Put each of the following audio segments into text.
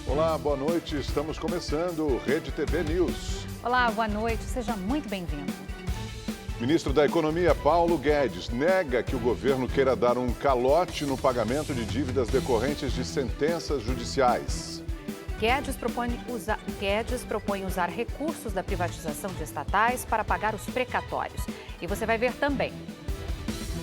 Olá, boa noite. Estamos começando o Rede TV News. Olá, boa noite. Seja muito bem-vindo. Ministro da Economia, Paulo Guedes, nega que o governo queira dar um calote no pagamento de dívidas decorrentes de sentenças judiciais. Guedes propõe usar recursos da privatização de estatais para pagar os precatórios. E você vai ver também.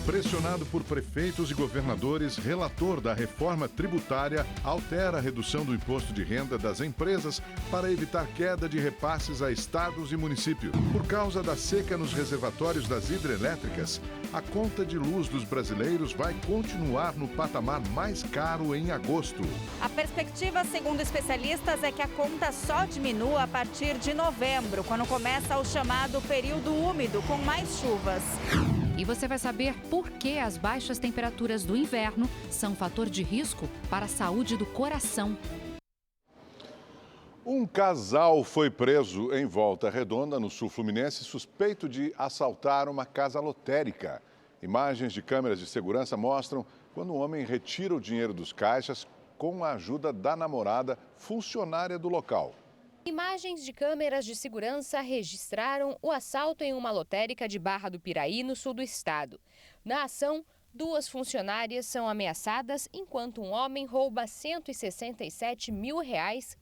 Pressionado por prefeitos e governadores, relator da reforma tributária altera a redução do imposto de renda das empresas para evitar queda de repasses a estados e municípios. Por causa da seca nos reservatórios das hidrelétricas, a conta de luz dos brasileiros vai continuar no patamar mais caro em agosto. A perspectiva, segundo especialistas, é que a conta só diminua a partir de novembro, quando começa o chamado período úmido, com mais chuvas. E você vai saber por que as baixas temperaturas do inverno são fator de risco para a saúde do coração. Um casal foi preso em Volta Redonda, no sul fluminense, suspeito de assaltar uma casa lotérica. Imagens de câmeras de segurança mostram quando o homem retira o dinheiro dos caixas com a ajuda da namorada, funcionária do local. Imagens de câmeras de segurança registraram o assalto em uma lotérica de Barra do Piraí, no sul do estado. Na ação, 2 funcionárias são ameaçadas enquanto um homem rouba R$ 167 mil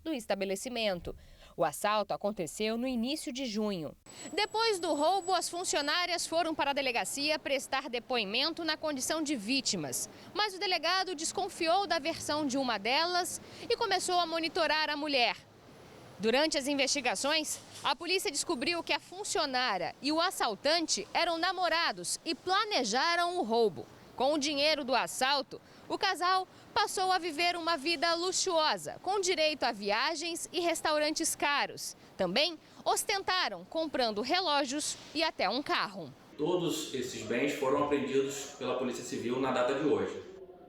do estabelecimento. O assalto aconteceu no início de junho. Depois do roubo, as funcionárias foram para a delegacia prestar depoimento na condição de vítimas. Mas o delegado desconfiou da versão de uma delas e começou a monitorar a mulher. Durante as investigações, a polícia descobriu que a funcionária e o assaltante eram namorados e planejaram o roubo. Com o dinheiro do assalto, o casal passou a viver uma vida luxuosa, com direito a viagens e restaurantes caros. Também ostentaram comprando relógios e até um carro. Todos esses bens foram apreendidos pela Polícia Civil na data de hoje.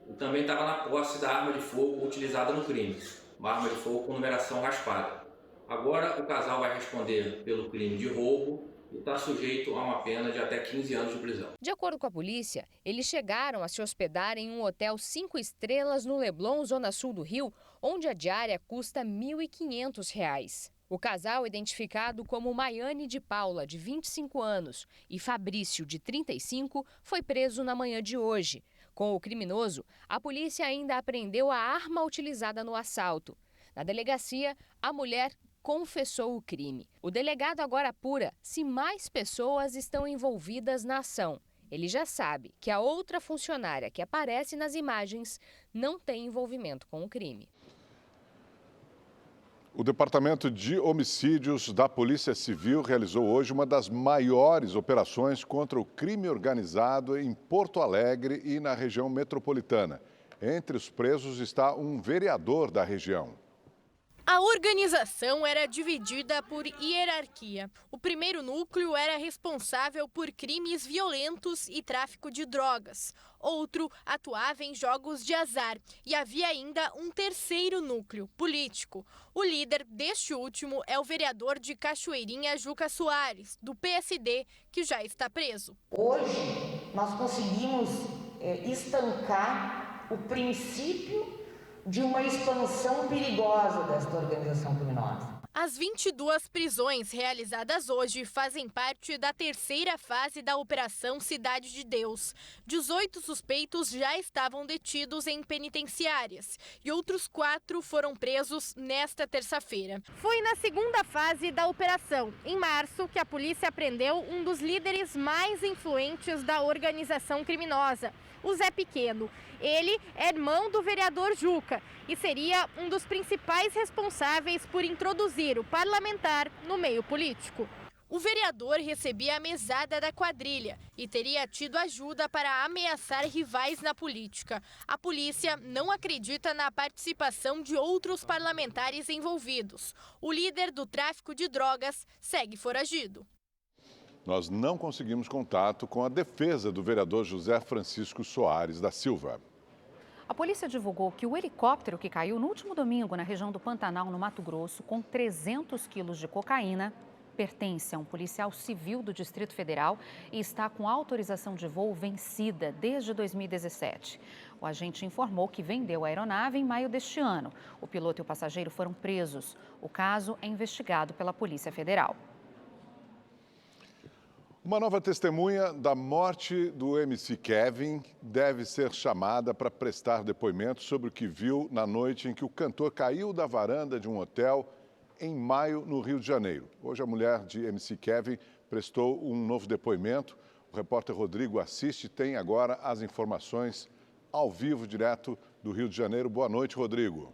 E também estava na posse da arma de fogo utilizada no crime, uma arma de fogo com numeração raspada. Agora o casal vai responder pelo crime de roubo e está sujeito a uma pena de até 15 anos de prisão. De acordo com a polícia, eles chegaram a se hospedar em um hotel 5 estrelas no Leblon, zona sul do Rio, onde a diária custa R$ 1.500. O casal, identificado como Maiane de Paula, de 25 anos, e Fabrício, de 35, foi preso na manhã de hoje. Com o criminoso, a polícia ainda apreendeu a arma utilizada no assalto. Na delegacia, a mulher confessou o crime. O delegado agora apura se mais pessoas estão envolvidas na ação. Ele já sabe que a outra funcionária que aparece nas imagens não tem envolvimento com o crime. O Departamento de Homicídios da Polícia Civil realizou hoje uma das maiores operações contra o crime organizado em Porto Alegre e na região metropolitana. Entre os presos está um vereador da região. A organização era dividida por hierarquia. O primeiro núcleo era responsável por crimes violentos e tráfico de drogas. Outro atuava em jogos de azar. E havia ainda um terceiro núcleo, político. O líder deste último é o vereador de Cachoeirinha, Juca Soares, do PSD, que já está preso. Hoje, nós conseguimos estancar o princípio de uma expansão perigosa desta organização criminosa. As 22 prisões realizadas hoje fazem parte da terceira fase da Operação Cidade de Deus. 18 suspeitos já estavam detidos em penitenciárias e outros 4 foram presos nesta terça-feira. Foi na segunda fase da operação, em março, que a polícia prendeu um dos líderes mais influentes da organização criminosa, o Zé Pequeno. Ele é irmão do vereador Juca e seria um dos principais responsáveis por introduzir o parlamentar no meio político. O vereador recebia a mesada da quadrilha e teria tido ajuda para ameaçar rivais na política. A polícia não acredita na participação de outros parlamentares envolvidos. O líder do tráfico de drogas segue foragido. Nós não conseguimos contato com a defesa do vereador José Francisco Soares da Silva. A polícia divulgou que o helicóptero que caiu no último domingo na região do Pantanal, no Mato Grosso, com 300 quilos de cocaína, pertence a um policial civil do Distrito Federal e está com autorização de voo vencida desde 2017. O agente informou que vendeu a aeronave em maio deste ano. O piloto e o passageiro foram presos. O caso é investigado pela Polícia Federal. Uma nova testemunha da morte do MC Kevin deve ser chamada para prestar depoimento sobre o que viu na noite em que o cantor caiu da varanda de um hotel em maio, no Rio de Janeiro. Hoje, a mulher de MC Kevin prestou um novo depoimento. O repórter Rodrigo Assiste tem agora as informações ao vivo, direto do Rio de Janeiro. Boa noite, Rodrigo.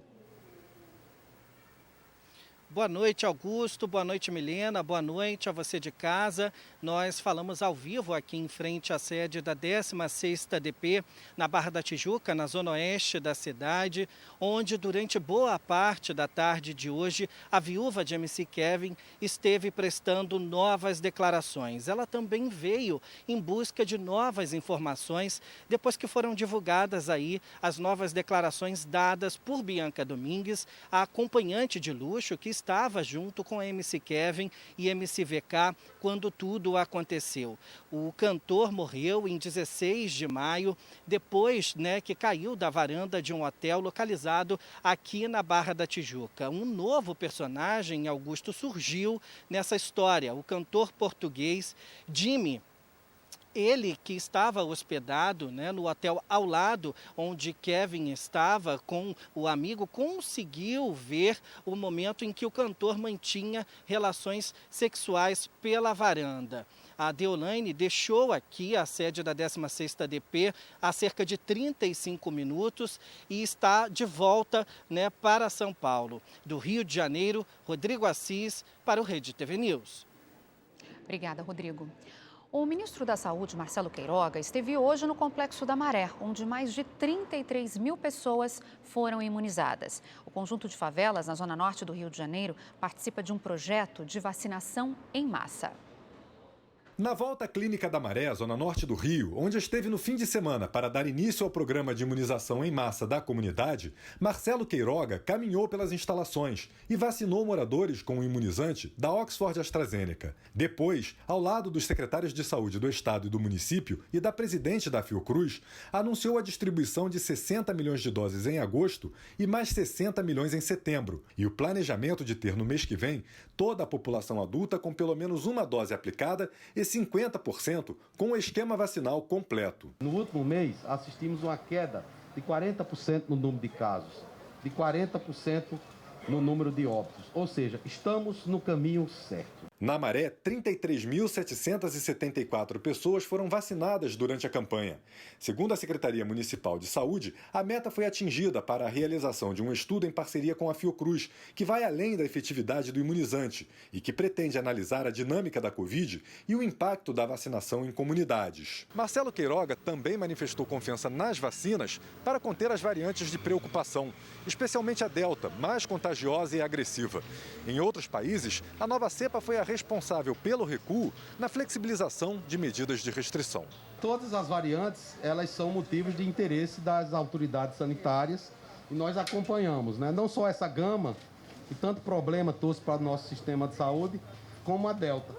Boa noite, Augusto. Boa noite, Milena. Boa noite a você de casa. Nós falamos ao vivo aqui em frente à sede da 16ª DP, na Barra da Tijuca, na zona oeste da cidade, onde durante boa parte da tarde de hoje, a viúva de MC Kevin esteve prestando novas declarações. Ela também veio em busca de novas informações, depois que foram divulgadas aí as novas declarações dadas por Bianca Domingues, a acompanhante de luxo que estava junto com MC Kevin e MC VK quando tudo aconteceu. O cantor morreu em 16 de maio, depois que caiu da varanda de um hotel localizado aqui na Barra da Tijuca. Um novo personagem, Augusto, surgiu nessa história, o cantor português Jimmy. Ele que estava hospedado no hotel ao lado onde Kevin estava com o amigo, conseguiu ver o momento em que o cantor mantinha relações sexuais pela varanda. A Deolane deixou aqui a sede da 16ª DP há cerca de 35 minutos e está de volta para São Paulo. Do Rio de Janeiro, Rodrigo Assis para o Rede TV News. Obrigada, Rodrigo. O ministro da Saúde, Marcelo Queiroga, esteve hoje no Complexo da Maré, onde mais de 33 mil pessoas foram imunizadas. O conjunto de favelas na zona norte do Rio de Janeiro participa de um projeto de vacinação em massa. Na volta à Clínica da Maré, zona norte do Rio, onde esteve no fim de semana para dar início ao programa de imunização em massa da comunidade, Marcelo Queiroga caminhou pelas instalações e vacinou moradores com o imunizante da Oxford AstraZeneca. Depois, ao lado dos secretários de saúde do estado e do município e da presidente da Fiocruz, anunciou a distribuição de 60 milhões de doses em agosto e mais 60 milhões em setembro, e o planejamento de ter no mês que vem toda a população adulta com pelo menos uma dose aplicada e 50% com o esquema vacinal completo. No último mês, assistimos uma queda de 40% no número de casos, de 40% no número de óbitos. Ou seja, estamos no caminho certo. Na Maré, 33.774 pessoas foram vacinadas durante a campanha. Segundo a Secretaria Municipal de Saúde, a meta foi atingida para a realização de um estudo em parceria com a Fiocruz, que vai além da efetividade do imunizante e que pretende analisar a dinâmica da Covid e o impacto da vacinação em comunidades. Marcelo Queiroga também manifestou confiança nas vacinas para conter as variantes de preocupação, especialmente a Delta, mais contagiosa e agressiva. Em outros países, a nova cepa foi a responsável pelo recuo na flexibilização de medidas de restrição. Todas as variantes, elas são motivos de interesse das autoridades sanitárias e nós acompanhamos, não só essa gama que tanto problema trouxe para o nosso sistema de saúde, como a Delta.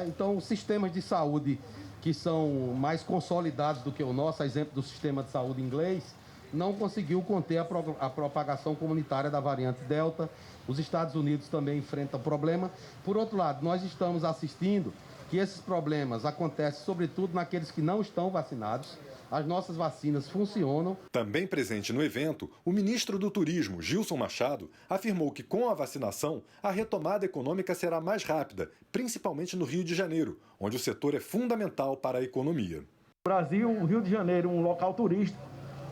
Então, os sistemas de saúde que são mais consolidados do que o nosso, a exemplo do sistema de saúde inglês, não conseguiu conter a propagação comunitária da variante Delta. Os Estados Unidos também enfrentam problema. Por outro lado, nós estamos assistindo que esses problemas acontecem sobretudo naqueles que não estão vacinados. As nossas vacinas funcionam. Também presente no evento, o ministro do Turismo, Gilson Machado, afirmou que com a vacinação, a retomada econômica será mais rápida, principalmente no Rio de Janeiro, onde o setor é fundamental para a economia. O Brasil, o Rio de Janeiro, um local turístico,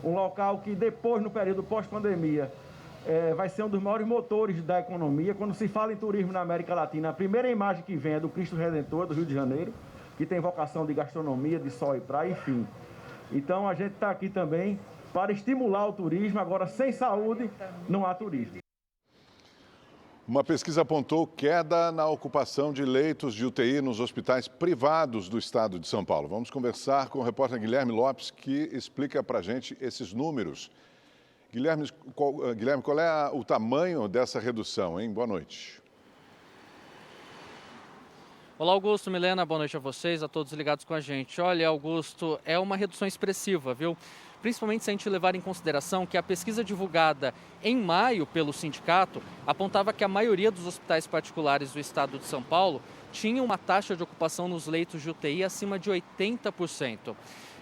um local que depois, no período pós-pandemia, vai ser um dos maiores motores da economia. Quando se fala em turismo na América Latina, a primeira imagem que vem é do Cristo Redentor, do Rio de Janeiro, que tem vocação de gastronomia, de sol e praia, enfim. Então, a gente está aqui também para estimular o turismo. Agora, sem saúde, não há turismo. Uma pesquisa apontou queda na ocupação de leitos de UTI nos hospitais privados do estado de São Paulo. Vamos conversar com o repórter Guilherme Lopes, que explica para a gente esses números. Guilherme, qual é o tamanho dessa redução, hein? Boa noite. Olá, Augusto, Milena, boa noite a vocês, a todos ligados com a gente. Olha, Augusto, é uma redução expressiva, viu? Principalmente se a gente levar em consideração que a pesquisa divulgada em maio pelo sindicato apontava que a maioria dos hospitais particulares do estado de São Paulo tinha uma taxa de ocupação nos leitos de UTI acima de 80%.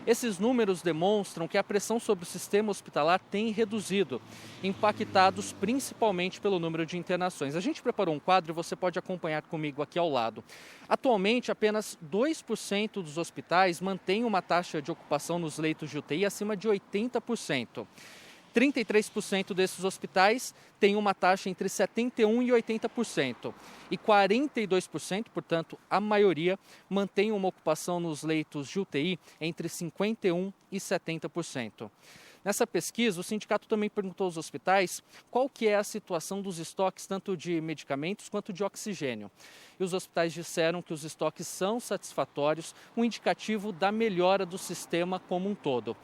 Esses números demonstram que a pressão sobre o sistema hospitalar tem reduzido, impactados principalmente pelo número de internações. A gente preparou um quadro e você pode acompanhar comigo aqui ao lado. Atualmente, apenas 2% dos hospitais mantêm uma taxa de ocupação nos leitos de UTI acima de 80%. 33% desses hospitais têm uma taxa entre 71% e 80%. E 42%, portanto, a maioria, mantém uma ocupação nos leitos de UTI entre 51% e 70%. Nessa pesquisa, o sindicato também perguntou aos hospitais qual que é a situação dos estoques, tanto de medicamentos quanto de oxigênio. E os hospitais disseram que os estoques são satisfatórios, um indicativo da melhora do sistema como um todo.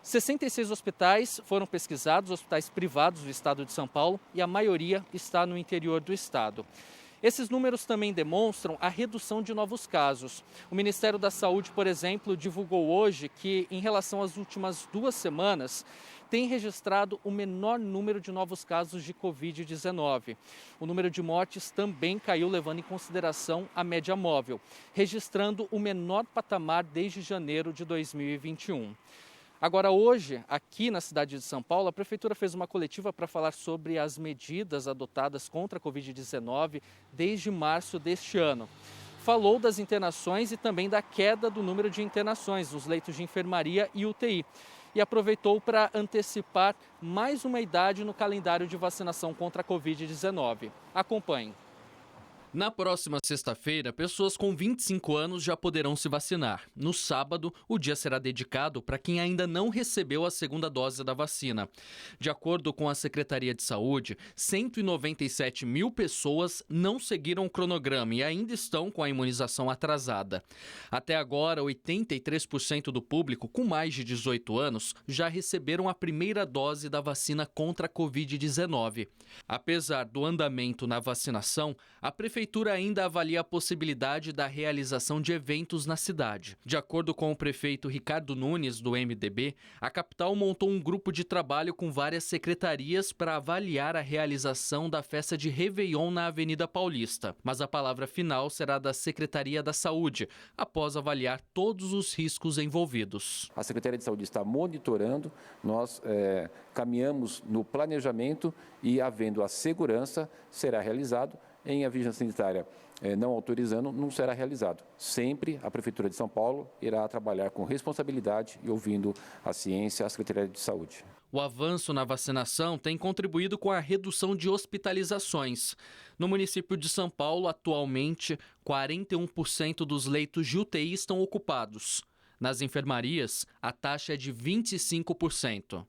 66 hospitais foram pesquisados, hospitais privados do estado de São Paulo, e a maioria está no interior do estado. Esses números também demonstram a redução de novos casos. O Ministério da Saúde, por exemplo, divulgou hoje que, em relação às últimas 2 semanas, tem registrado o menor número de novos casos de Covid-19. O número de mortes também caiu, levando em consideração a média móvel, registrando o menor patamar desde janeiro de 2021. Agora, hoje, aqui na cidade de São Paulo, a Prefeitura fez uma coletiva para falar sobre as medidas adotadas contra a Covid-19 desde março deste ano. Falou das internações e também da queda do número de internações nos leitos de enfermaria e UTI. E aproveitou para antecipar mais uma idade no calendário de vacinação contra a Covid-19. Acompanhe. Na próxima sexta-feira, pessoas com 25 anos já poderão se vacinar. No sábado, o dia será dedicado para quem ainda não recebeu a segunda dose da vacina. De acordo com a Secretaria de Saúde, 197 mil pessoas não seguiram o cronograma e ainda estão com a imunização atrasada. Até agora, 83% do público com mais de 18 anos já receberam a primeira dose da vacina contra a Covid-19. Apesar do andamento na vacinação, a Prefeitura ainda avalia a possibilidade da realização de eventos na cidade. De acordo com o prefeito Ricardo Nunes, do MDB, a capital montou um grupo de trabalho com várias secretarias para avaliar a realização da festa de Réveillon na Avenida Paulista. Mas a palavra final será da Secretaria da Saúde, após avaliar todos os riscos envolvidos. A Secretaria de Saúde está monitorando, nós caminhamos no planejamento e, havendo a segurança, será realizado. Em a vigilância sanitária não autorizando, não será realizado. Sempre a Prefeitura de São Paulo irá trabalhar com responsabilidade e ouvindo a ciência, a Secretaria de Saúde. O avanço na vacinação tem contribuído com a redução de hospitalizações. No município de São Paulo, atualmente, 41% dos leitos de UTI estão ocupados. Nas enfermarias, a taxa é de 25%.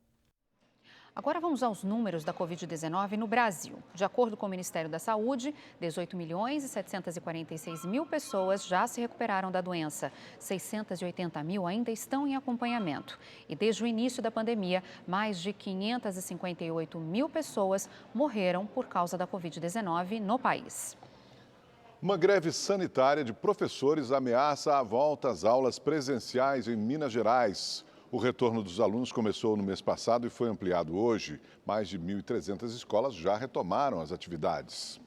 Agora vamos aos números da Covid-19 no Brasil. De acordo com o Ministério da Saúde, 18 milhões e 746 mil pessoas já se recuperaram da doença. 680 mil ainda estão em acompanhamento. E desde o início da pandemia, mais de 558 mil pessoas morreram por causa da Covid-19 no país. Uma greve sanitária de professores ameaça a volta às aulas presenciais em Minas Gerais. O retorno dos alunos começou no mês passado e foi ampliado hoje. Mais de 1.300 escolas já retomaram as atividades.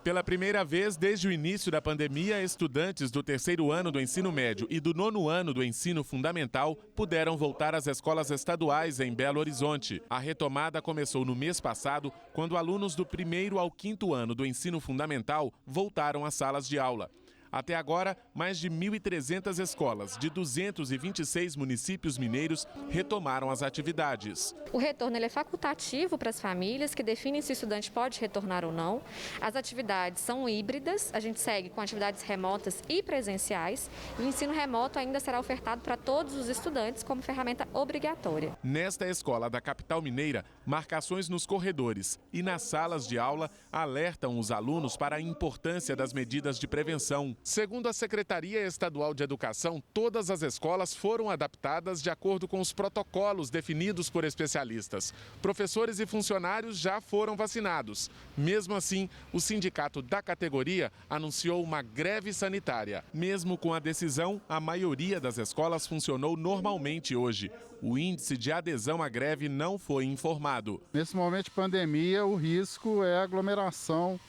Pela primeira vez desde o início da pandemia, estudantes do 3º ano do ensino médio e do 9º ano do ensino fundamental puderam voltar às escolas estaduais em Belo Horizonte. A retomada começou no mês passado, quando alunos do 1º ao 5º ano do ensino fundamental voltaram às salas de aula. Até agora, mais de 1.300 escolas de 226 municípios mineiros retomaram as atividades. O retorno é facultativo para as famílias, que definem se o estudante pode retornar ou não. As atividades são híbridas, a gente segue com atividades remotas e presenciais. E o ensino remoto ainda será ofertado para todos os estudantes como ferramenta obrigatória. Nesta escola da capital mineira, marcações nos corredores e nas salas de aula alertam os alunos para a importância das medidas de prevenção. Segundo a Secretaria Estadual de Educação, todas as escolas foram adaptadas de acordo com os protocolos definidos por especialistas. Professores e funcionários já foram vacinados. Mesmo assim, o sindicato da categoria anunciou uma greve sanitária. Mesmo com a decisão, a maioria das escolas funcionou normalmente hoje. O índice de adesão à greve não foi informado. Nesse momento de pandemia, o risco é a aglomeração,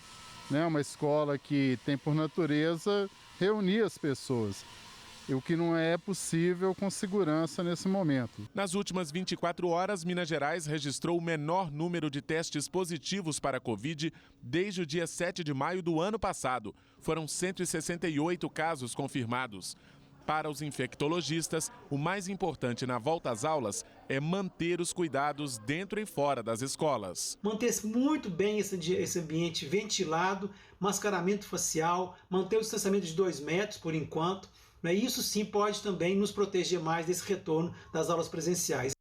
né? Uma escola que tem por natureza reunir as pessoas, o que não é possível com segurança nesse momento. Nas últimas 24 horas, Minas Gerais registrou o menor número de testes positivos para a Covid desde o dia 7 de maio do ano passado. Foram 168 casos confirmados. Para os infectologistas, o mais importante na volta às aulas é manter os cuidados dentro e fora das escolas. Manter muito bem esse ambiente ventilado, mascaramento facial, manter o distanciamento de 2 metros por enquanto. Isso sim pode também nos proteger mais desse retorno das aulas presenciais.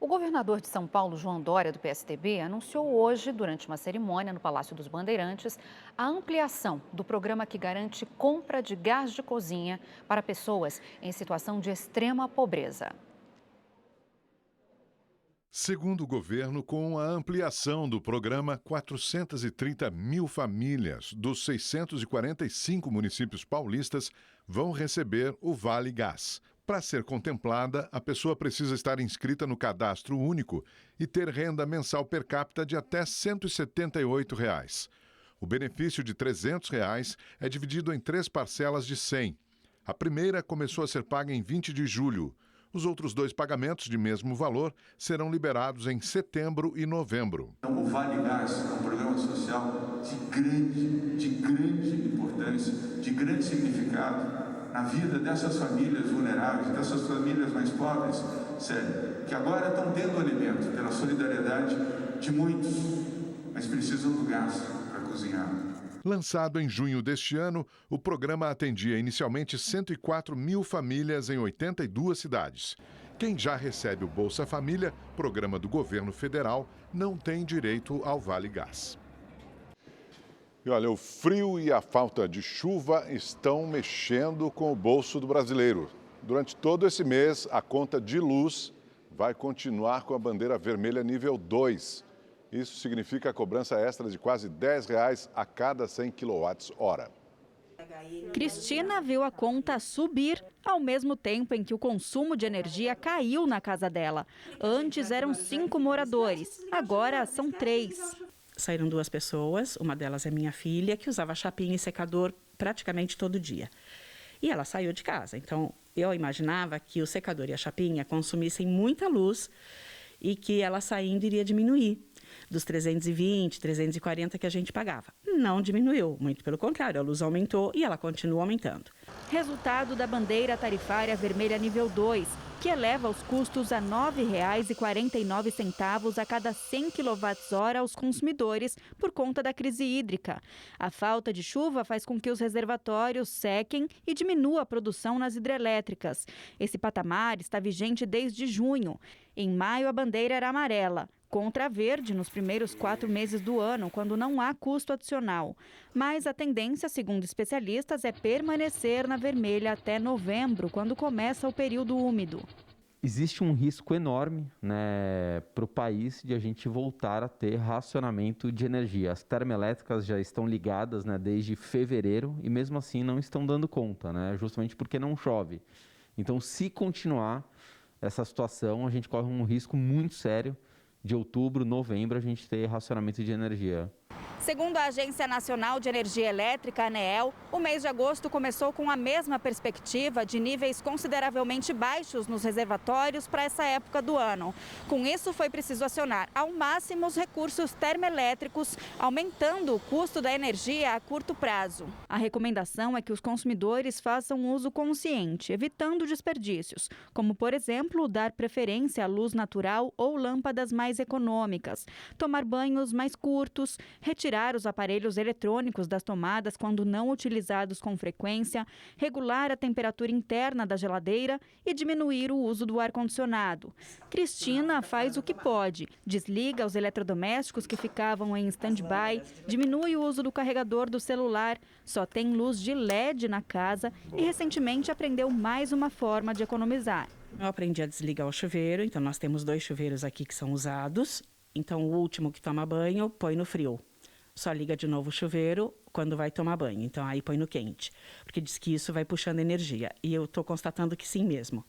O governador de São Paulo, João Dória, do PSDB, anunciou hoje, durante uma cerimônia no Palácio dos Bandeirantes, a ampliação do programa que garante compra de gás de cozinha para pessoas em situação de extrema pobreza. Segundo o governo, com a ampliação do programa, 430 mil famílias dos 645 municípios paulistas vão receber o Vale Gás. Para ser contemplada, a pessoa precisa estar inscrita no cadastro único e ter renda mensal per capita de até R$ 178. O benefício de R$ 300 é dividido em 3 parcelas de 100. A primeira começou a ser paga em 20 de julho. Os outros 2 pagamentos de mesmo valor serão liberados em setembro e novembro. O Vale Gás é um programa social de grande importância, de grande significado na vida dessas famílias vulneráveis, dessas famílias mais pobres, sério, que agora estão tendo alimento pela solidariedade de muitos, mas precisam do gás para cozinhar. Lançado em junho deste ano, o programa atendia inicialmente 104 mil famílias em 82 cidades. Quem já recebe o Bolsa Família, programa do governo federal, não tem direito ao Vale Gás. E olha, o frio e a falta de chuva estão mexendo com o bolso do brasileiro. Durante todo esse mês, a conta de luz vai continuar com a bandeira vermelha nível 2. Isso significa a cobrança extra de quase R$ 10 a cada 100 kWh. Cristina viu a conta subir ao mesmo tempo em que o consumo de energia caiu na casa dela. Antes eram 5 moradores, agora são 3. Saíram 2 pessoas, uma delas é minha filha, que usava chapinha e secador praticamente todo dia. E ela saiu de casa, então eu imaginava que o secador e a chapinha consumissem muita luz e que ela saindo iria diminuir dos 320, 340 que a gente pagava. Não diminuiu, muito pelo contrário, a luz aumentou e ela continua aumentando. Resultado da bandeira tarifária vermelha nível 2, que eleva os custos a R$ 9,49 a cada 100 kWh aos consumidores por conta da crise hídrica. A falta de chuva faz com que os reservatórios sequem e diminua a produção nas hidrelétricas. Esse patamar está vigente desde junho. Em maio, a bandeira era amarela, contra a verde nos primeiros 4 meses do ano, quando não há custo adicional. Mas a tendência, segundo especialistas, é permanecer na vermelha até novembro, quando começa o período úmido. Existe um risco enorme, né, para o país de a gente voltar a ter racionamento de energia. As termoelétricas já estão ligadas, né, desde fevereiro e mesmo assim não estão dando conta, né, justamente porque não chove. Então, se continuar essa situação, a gente corre um risco muito sério de outubro, novembro, a gente ter racionamento de energia. Segundo a Agência Nacional de Energia Elétrica, ANEEL, o mês de agosto começou com a mesma perspectiva de níveis consideravelmente baixos nos reservatórios para essa época do ano. Com isso, foi preciso acionar ao máximo os recursos termoelétricos, aumentando o custo da energia a curto prazo. A recomendação é que os consumidores façam uso consciente, evitando desperdícios, como, por exemplo, dar preferência à luz natural ou lâmpadas mais econômicas, tomar banhos mais curtos, retirar retirar os aparelhos eletrônicos das tomadas quando não utilizados com frequência, regular a temperatura interna da geladeira e diminuir o uso do ar-condicionado. Cristina faz o que pode, desliga os eletrodomésticos que ficavam em stand-by, diminui o uso do carregador do celular, só tem luz de LED na casa e recentemente aprendeu mais uma forma de economizar. Eu aprendi a desligar o chuveiro, então nós temos 2 chuveiros aqui que são usados. Então o último que toma banho, põe no frio. Só liga de novo o chuveiro quando vai tomar banho, então aí põe no quente. Porque diz que isso vai puxando energia. E eu estou constatando que sim mesmo.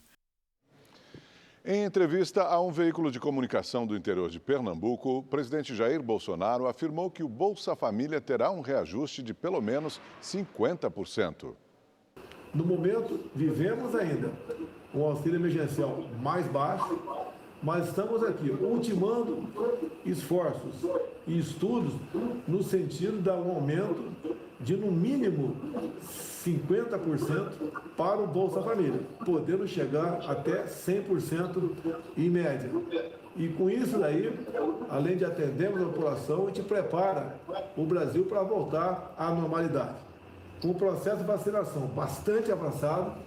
Em entrevista a um veículo de comunicação do interior de Pernambuco, o presidente Jair Bolsonaro afirmou que o Bolsa Família terá um reajuste de pelo menos 50%. No momento, vivemos ainda um auxílio emergencial mais baixo, mas estamos aqui ultimando esforços e estudos no sentido de um aumento de, no mínimo, 50% para o Bolsa Família, podendo chegar até 100% em média. E com isso daí, além de atendermos a população, a gente prepara o Brasil para voltar à normalidade. Com o processo de vacinação bastante avançado,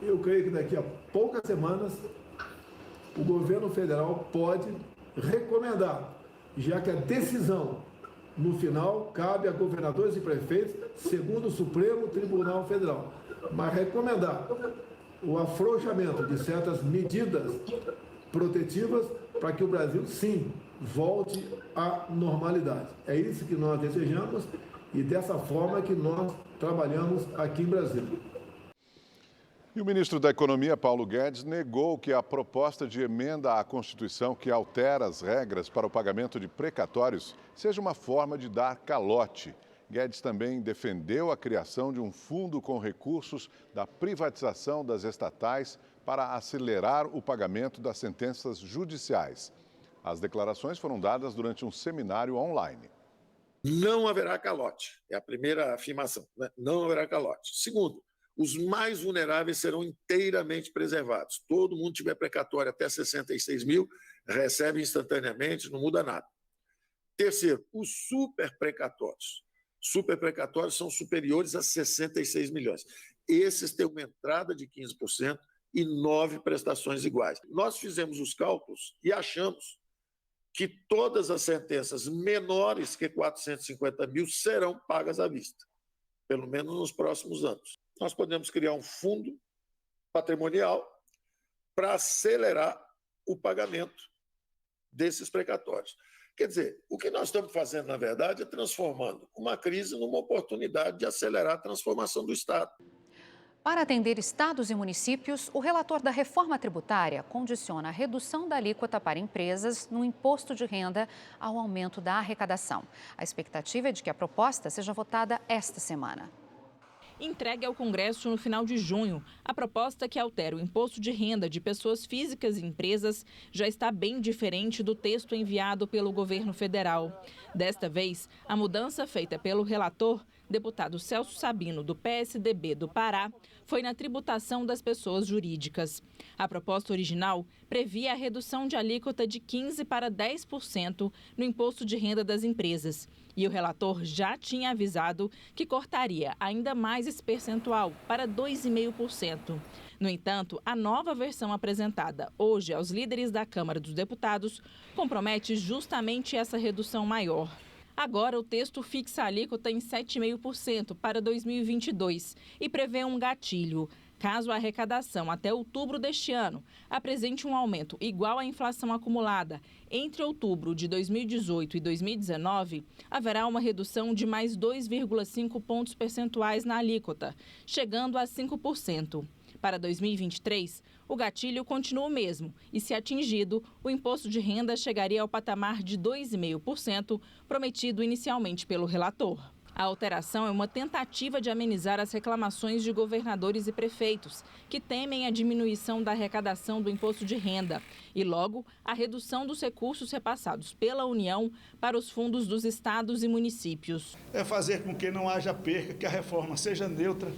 eu creio que daqui a poucas semanas o governo federal pode recomendar, já que a decisão, no final, cabe a governadores e prefeitos, segundo o Supremo Tribunal Federal, mas recomendar o afrouxamento de certas medidas protetivas para que o Brasil, sim, volte à normalidade. É isso que nós desejamos e dessa forma que nós trabalhamos aqui em Brasília. E o ministro da Economia, Paulo Guedes, negou que a proposta de emenda à Constituição que altera as regras para o pagamento de precatórios seja uma forma de dar calote. Guedes também defendeu a criação de um fundo com recursos da privatização das estatais para acelerar o pagamento das sentenças judiciais. As declarações foram dadas durante um seminário online. Não haverá calote, é a primeira afirmação, né? Não haverá calote. Segundo, os mais vulneráveis serão inteiramente preservados. Todo mundo tiver precatório até 66 mil, recebe instantaneamente, não muda nada. Terceiro, os superprecatórios. Superprecatórios são superiores a 66 milhões. Esses têm uma entrada de 15% e 9 prestações iguais. Nós fizemos os cálculos e achamos que todas as sentenças menores que 450 mil serão pagas à vista, pelo menos nos próximos anos. Nós podemos criar um fundo patrimonial para acelerar o pagamento desses precatórios. Quer dizer, o que nós estamos fazendo, na verdade, é transformando uma crise numa oportunidade de acelerar a transformação do Estado. Para atender estados e municípios, o relator da reforma tributária condiciona a redução da alíquota para empresas no imposto de renda ao aumento da arrecadação. A expectativa é de que a proposta seja votada esta semana. Entregue ao Congresso no final de junho, a proposta que altera o imposto de renda de pessoas físicas e empresas já está bem diferente do texto enviado pelo governo federal. Desta vez, a mudança feita pelo relator, deputado Celso Sabino, do PSDB do Pará, foi na tributação das pessoas jurídicas. A proposta original previa a redução de alíquota de 15% para 10% no imposto de renda das empresas. E o relator já tinha avisado que cortaria ainda mais esse percentual para 2,5%. No entanto, a nova versão apresentada hoje aos líderes da Câmara dos Deputados compromete justamente essa redução maior. Agora, o texto fixa a alíquota em 7,5% para 2022 e prevê um gatilho. Caso a arrecadação até outubro deste ano apresente um aumento igual à inflação acumulada entre outubro de 2018 e 2019, haverá uma redução de mais 2,5 pontos percentuais na alíquota, chegando a 5%. Para 2023, o gatilho continua o mesmo e, se atingido, o imposto de renda chegaria ao patamar de 2,5%, prometido inicialmente pelo relator. A alteração é uma tentativa de amenizar as reclamações de governadores e prefeitos, que temem a diminuição da arrecadação do imposto de renda e, logo, a redução dos recursos repassados pela União para os fundos dos estados e municípios. É fazer com que não haja perca, que a reforma seja neutra,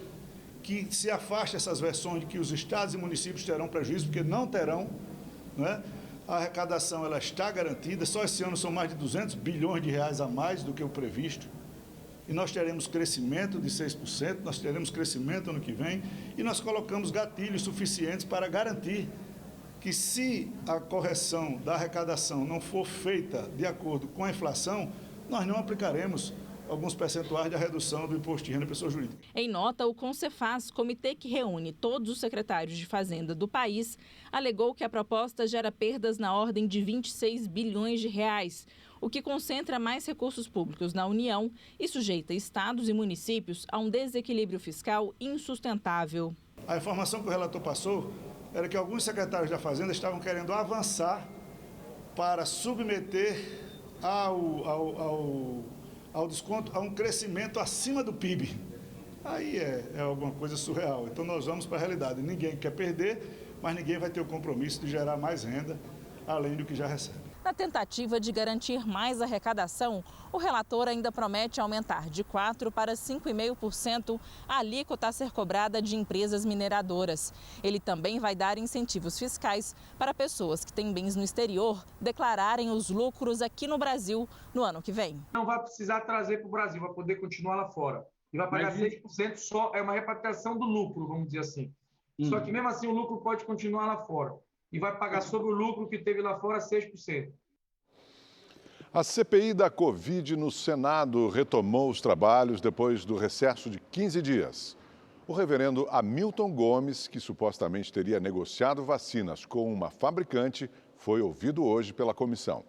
que se afaste essas versões de que os estados e municípios terão prejuízo, porque não terão, né? A arrecadação ela está garantida, só esse ano são mais de 200 bilhões de reais a mais do que o previsto. E nós teremos crescimento de 6%, nós teremos crescimento ano que vem, e nós colocamos gatilhos suficientes para garantir que, se a correção da arrecadação não for feita de acordo com a inflação, nós não aplicaremos alguns percentuais da redução do imposto de renda da pessoa jurídica. Em nota, o Concefaz, comitê que reúne todos os secretários de Fazenda do país, alegou que a proposta gera perdas na ordem de 26 bilhões de reais, o que concentra mais recursos públicos na União e sujeita estados e municípios a um desequilíbrio fiscal insustentável. A informação que o relator passou era que alguns secretários da Fazenda estavam querendo avançar para submeter ao desconto a um crescimento acima do PIB. Aí é alguma coisa surreal. Então nós vamos para a realidade. Ninguém quer perder, mas ninguém vai ter o compromisso de gerar mais renda, além do que já recebe. Na tentativa de garantir mais arrecadação, o relator ainda promete aumentar de 4% para 5,5% a alíquota a ser cobrada de empresas mineradoras. Ele também vai dar incentivos fiscais para pessoas que têm bens no exterior declararem os lucros aqui no Brasil no ano que vem. Não vai precisar trazer para o Brasil, vai poder continuar lá fora. E vai pagar 6%, só é uma repatriação do lucro, vamos dizer assim. Só que mesmo assim o lucro pode continuar lá fora. E vai pagar sobre o lucro que teve lá fora 6%. A CPI da Covid no Senado retomou os trabalhos depois do recesso de 15 dias. O reverendo Hamilton Gomes, que supostamente teria negociado vacinas com uma fabricante, foi ouvido hoje pela comissão.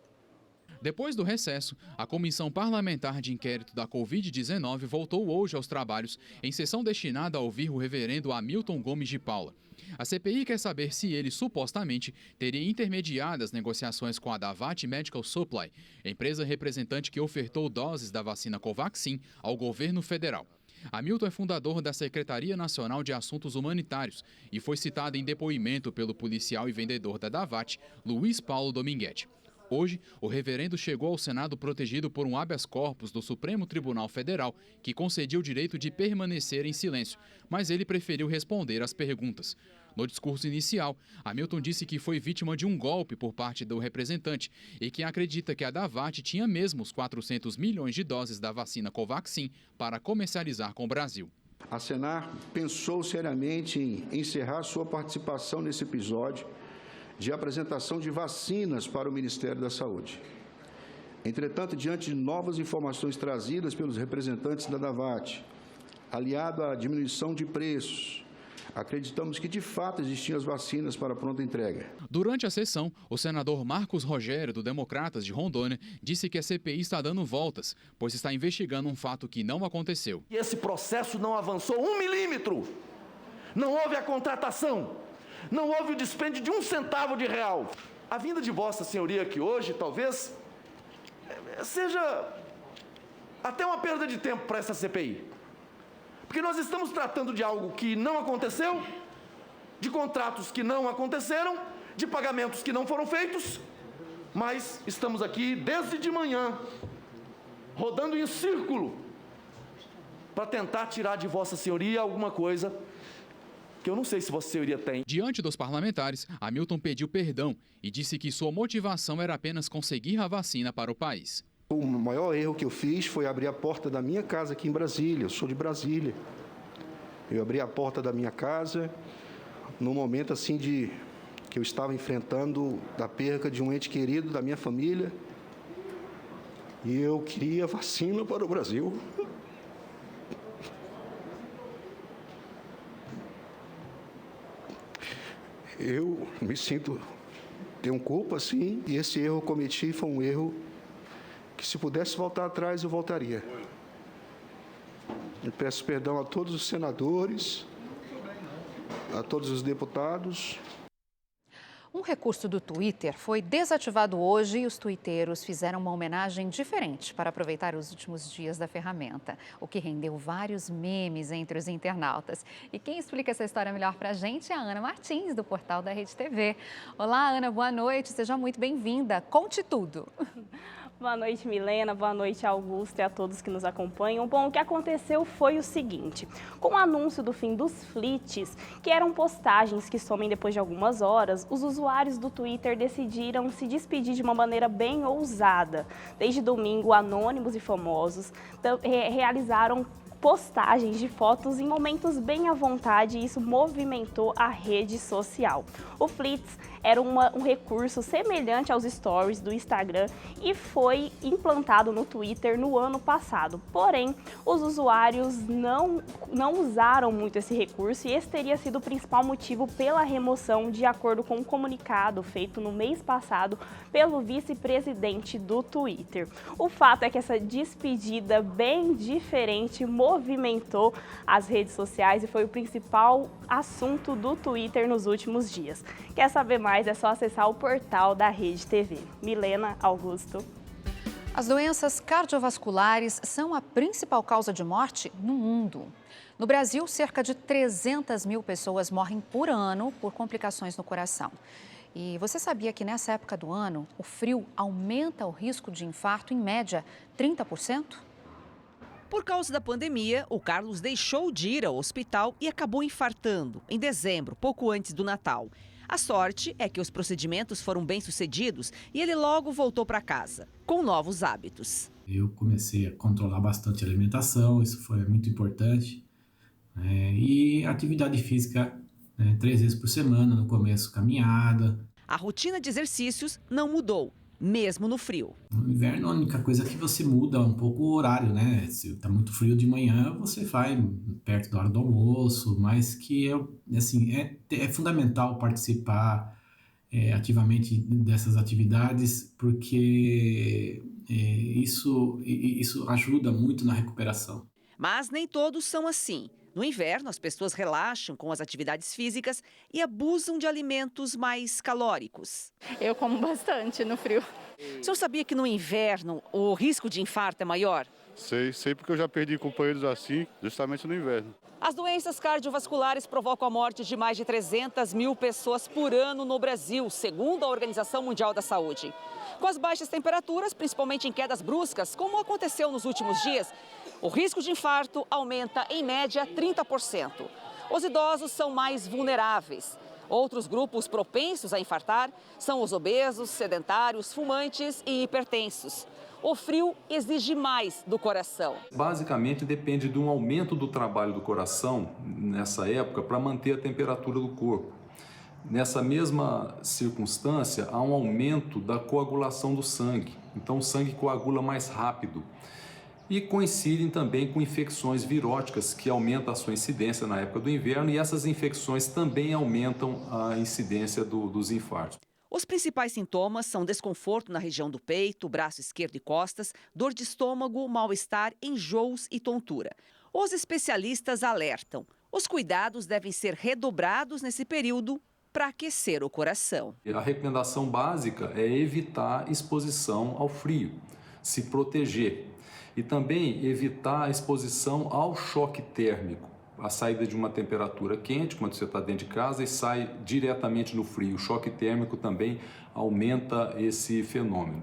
Depois do recesso, a Comissão Parlamentar de Inquérito da Covid-19 voltou hoje aos trabalhos em sessão destinada a ouvir o reverendo Hamilton Gomes de Paula. A CPI quer saber se ele, supostamente, teria intermediado as negociações com a Davat Medical Supply, empresa representante que ofertou doses da vacina Covaxin ao governo federal. Hamilton é fundador da Secretaria Nacional de Assuntos Humanitários e foi citado em depoimento pelo policial e vendedor da Davat, Luiz Paulo Dominguete. Hoje, o reverendo chegou ao Senado protegido por um habeas corpus do Supremo Tribunal Federal, que concedia o direito de permanecer em silêncio, mas ele preferiu responder às perguntas. No discurso inicial, Hamilton disse que foi vítima de um golpe por parte do representante e que acredita que a Davat tinha mesmo os 400 milhões de doses da vacina Covaxin para comercializar com o Brasil. A Senar pensou seriamente em encerrar sua participação nesse episódio de apresentação de vacinas para o Ministério da Saúde. Entretanto, diante de novas informações trazidas pelos representantes da Davat, aliado à diminuição de preços, acreditamos que de fato existiam as vacinas para pronta entrega. Durante a sessão, o senador Marcos Rogério, do Democratas de Rondônia, disse que a CPI está dando voltas, pois está investigando um fato que não aconteceu. Esse processo não avançou 1 milímetro. Não houve a contratação. Não houve o dispêndio de 1 centavo de real. A vinda de Vossa Senhoria aqui hoje, talvez, seja até uma perda de tempo para essa CPI. Porque nós estamos tratando de algo que não aconteceu, de contratos que não aconteceram, de pagamentos que não foram feitos, mas estamos aqui desde de manhã, rodando em círculo, para tentar tirar de Vossa Senhoria alguma coisa que eu não sei se Vossa Senhoria tem. Diante dos parlamentares, Hamilton pediu perdão e disse que sua motivação era apenas conseguir a vacina para o país. O maior erro que eu fiz foi abrir a porta da minha casa aqui em Brasília. Eu sou de Brasília. Eu abri a porta da minha casa num momento assim que eu estava enfrentando a perda de um ente querido da minha família. E eu queria vacina para o Brasil. Eu me sinto, tenho culpa, sim, e esse erro que eu cometi foi um erro que, se pudesse voltar atrás, eu voltaria. Eu peço perdão a todos os senadores, a todos os deputados. Um recurso do Twitter foi desativado hoje e os tuiteiros fizeram uma homenagem diferente para aproveitar os últimos dias da ferramenta, o que rendeu vários memes entre os internautas. E quem explica essa história melhor para a gente é a Ana Martins, do portal da Rede TV. Olá, Ana, boa noite, seja muito bem-vinda. Conte tudo. Boa noite, Milena. Boa noite, Augusto, e a todos que nos acompanham. Bom, o que aconteceu foi o seguinte. Com o anúncio do fim dos flits, que eram postagens que somem depois de algumas horas, os usuários do Twitter decidiram se despedir de uma maneira bem ousada. Desde domingo, anônimos e famosos realizaram postagens de fotos em momentos bem à vontade e isso movimentou a rede social. O Flits era um recurso semelhante aos stories do Instagram e foi implantado no Twitter no ano passado. Porém, os usuários não usaram muito esse recurso e esse teria sido o principal motivo pela remoção, de acordo com um comunicado feito no mês passado pelo vice-presidente do Twitter. O fato é que essa despedida bem diferente movimentou as redes sociais e foi o principal assunto do Twitter nos últimos dias. Quer saber mais? É só acessar o portal da Rede TV. Milena, Augusto. As doenças cardiovasculares são a principal causa de morte no mundo. No Brasil, cerca de 300 mil pessoas morrem por ano por complicações no coração. E você sabia que nessa época do ano, o frio aumenta o risco de infarto em média 30%? Por causa da pandemia, o Carlos deixou de ir ao hospital e acabou infartando em dezembro, pouco antes do Natal. A sorte é que os procedimentos foram bem-sucedidos e ele logo voltou para casa, com novos hábitos. Eu comecei a controlar bastante a alimentação, isso foi muito importante. E atividade física, 3 vezes por semana, no começo caminhada. A rotina de exercícios não mudou, mesmo no frio. No inverno, a única coisa é que você muda um pouco o horário, né? Se está muito frio de manhã, você vai perto da hora do almoço, mas que é fundamental participar ativamente dessas atividades, porque isso ajuda muito na recuperação. Mas nem todos são assim. No inverno, as pessoas relaxam com as atividades físicas e abusam de alimentos mais calóricos. Eu como bastante no frio. O senhor sabia que no inverno o risco de infarto é maior? Sei porque eu já perdi companheiros assim, justamente no inverno. As doenças cardiovasculares provocam a morte de mais de 300 mil pessoas por ano no Brasil, segundo a Organização Mundial da Saúde. Com as baixas temperaturas, principalmente em quedas bruscas, como aconteceu nos últimos dias, o risco de infarto aumenta em média 30%. Os idosos são mais vulneráveis. Outros grupos propensos a infartar são os obesos, sedentários, fumantes e hipertensos. O frio exige mais do coração. Basicamente depende de um aumento do trabalho do coração nessa época para manter a temperatura do corpo. Nessa mesma circunstância, há um aumento da coagulação do sangue. Então o sangue coagula mais rápido. E coincidem também com infecções viróticas que aumentam a sua incidência na época do inverno e essas infecções também aumentam a incidência dos infartos. Os principais sintomas são desconforto na região do peito, braço esquerdo e costas, dor de estômago, mal-estar, enjoos e tontura. Os especialistas alertam: os cuidados devem ser redobrados nesse período para aquecer o coração. A recomendação básica é evitar exposição ao frio, se proteger. E também evitar a exposição ao choque térmico, a saída de uma temperatura quente, quando você está dentro de casa, e sai diretamente no frio. O choque térmico também aumenta esse fenômeno.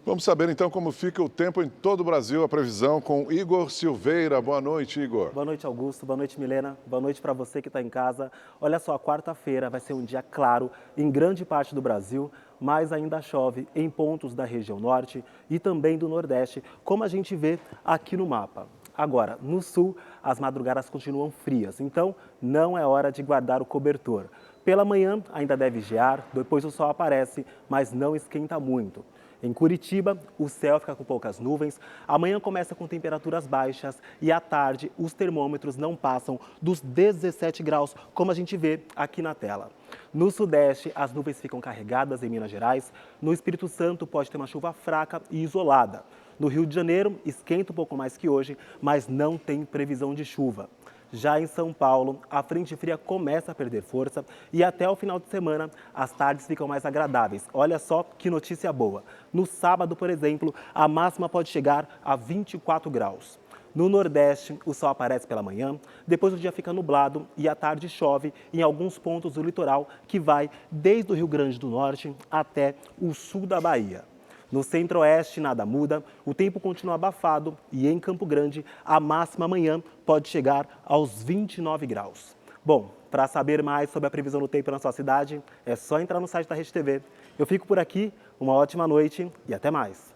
Vamos saber então como fica o tempo em todo o Brasil, a previsão com Igor Silveira. Boa noite, Igor. Boa noite, Augusto. Boa noite, Milena. Boa noite para você que está em casa. Olha só, quarta-feira vai ser um dia claro em grande parte do Brasil, mas ainda chove em pontos da região norte e também do nordeste, como a gente vê aqui no mapa. Agora, no sul, as madrugadas continuam frias, então não é hora de guardar o cobertor. Pela manhã ainda deve gear, depois o sol aparece, mas não esquenta muito. Em Curitiba, o céu fica com poucas nuvens, amanhã começa com temperaturas baixas e à tarde os termômetros não passam dos 17 graus, como a gente vê aqui na tela. No sudeste, as nuvens ficam carregadas em Minas Gerais, no Espírito Santo pode ter uma chuva fraca e isolada. No Rio de Janeiro, esquenta um pouco mais que hoje, mas não tem previsão de chuva. Já em São Paulo, a frente fria começa a perder força e até o final de semana as tardes ficam mais agradáveis. Olha só que notícia boa. No sábado, por exemplo, a máxima pode chegar a 24 graus. No Nordeste, o sol aparece pela manhã, depois o dia fica nublado e à tarde chove em alguns pontos do litoral que vai desde o Rio Grande do Norte até o sul da Bahia. No centro-oeste, nada muda, o tempo continua abafado e em Campo Grande, a máxima amanhã pode chegar aos 29 graus. Bom, para saber mais sobre a previsão do tempo na sua cidade, é só entrar no site da Rede TV. Eu fico por aqui, uma ótima noite e até mais.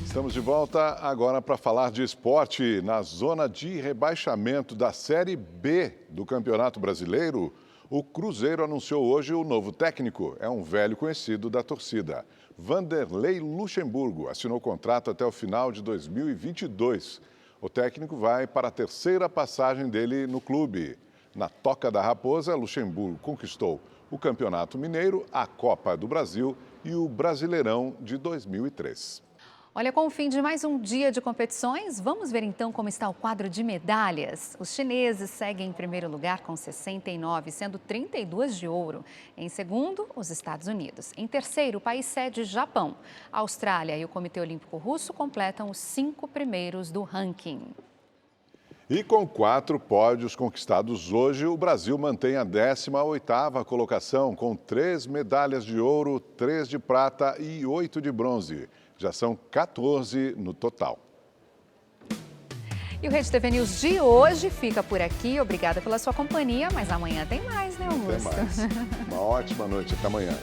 Estamos de volta agora para falar de esporte. Na zona de rebaixamento da Série B do Campeonato Brasileiro, o Cruzeiro anunciou hoje o novo técnico. É um velho conhecido da torcida. Vanderlei Luxemburgo assinou contrato até o final de 2022. O técnico vai para a terceira passagem dele no clube. Na Toca da Raposa, Luxemburgo conquistou o Campeonato Mineiro, a Copa do Brasil e o Brasileirão de 2003. Olha, com o fim de mais um dia de competições, vamos ver então como está o quadro de medalhas. Os chineses seguem em primeiro lugar com 69, sendo 32 de ouro. Em segundo, os Estados Unidos. Em terceiro, o país sede Japão. A Austrália e o Comitê Olímpico Russo completam os 5 primeiros do ranking. E com 4 pódios conquistados hoje, o Brasil mantém a 18ª colocação, com 3 medalhas de ouro, 3 de prata e 8 de bronze. Já são 14 no total. E o Rede TV News de hoje fica por aqui. Obrigada pela sua companhia, mas amanhã tem mais, né, Augusto? Tem mais. Uma ótima noite. Até amanhã.